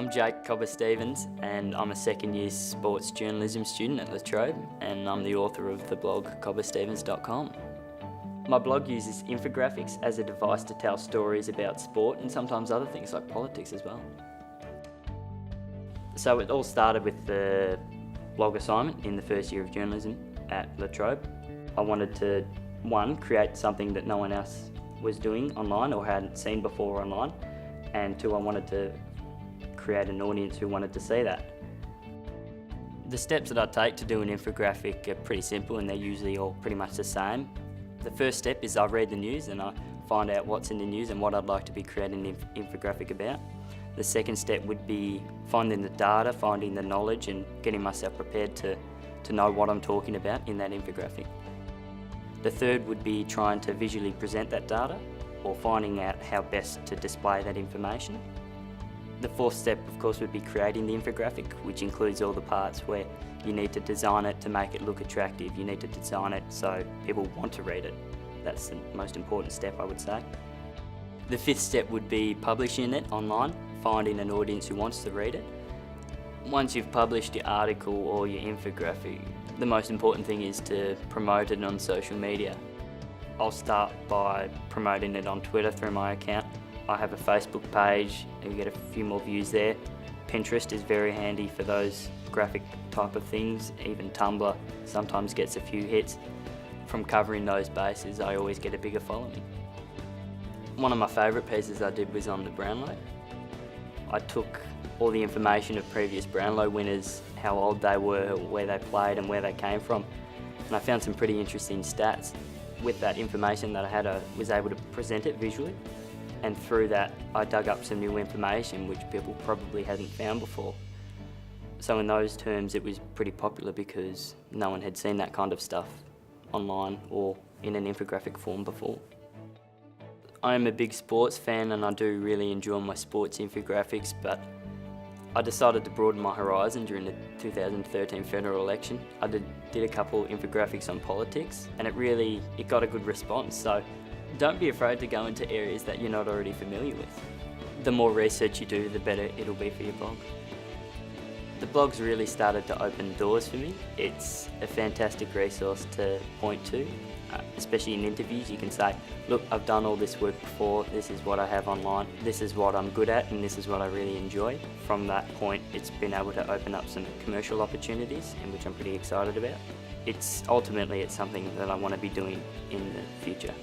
I'm Jake Cobber-Stevens and I'm a second year sports journalism student at La Trobe, and I'm the author of the blog cobberstevens.com. My blog uses infographics as a device to tell stories about sport and sometimes other things like politics as well. So it all started with the blog assignment in the first year of journalism at La Trobe. I wanted to, one, create something that no one else was doing online or hadn't seen before online, and two, I wanted to create an audience who wanted to see that. The steps that I take to do an infographic are pretty simple, and they're usually all pretty much the same. The first step is I read the news and I find out what's in the news and what I'd like to be creating an infographic about. The second step would be finding the data, finding the knowledge and getting myself prepared to know what I'm talking about in that infographic. The third would be trying to visually present that data or finding out how best to display that information. The fourth step, of course, would be creating the infographic, which includes all the parts where you need to design it to make it look attractive. You need to design it so people want to read it. That's the most important step, I would say. The fifth step would be publishing it online, finding an audience who wants to read it. Once you've published your article or your infographic, the most important thing is to promote it on social media. I'll start by promoting it on Twitter through my account. I have a Facebook page, and you get a few more views there. Pinterest is very handy for those graphic type of things. Even Tumblr sometimes gets a few hits. From covering those bases, I always get a bigger following. One of my favourite pieces I did was on the Brownlow. I took all the information of previous Brownlow winners, how old they were, where they played and where they came from, and I found some pretty interesting stats. With that information that I had, I was able to present it visually, and through that I dug up some new information which people probably hadn't found before. So in those terms it was pretty popular because no one had seen that kind of stuff online or in an infographic form before. I am a big sports fan and I do really enjoy my sports infographics, but I decided to broaden my horizon during the 2013 federal election. I did a couple infographics on politics and it got a good response, so don't be afraid to go into areas that you're not already familiar with. The more research you do, the better it'll be for your blog. The blog's really started to open doors for me. It's a fantastic resource to point to, especially in interviews. You can say, look, I've done all this work before, this is what I have online, this is what I'm good at, and this is what I really enjoy. From that point, it's been able to open up some commercial opportunities, in which I'm pretty excited about. Ultimately, it's something that I want to be doing in the future.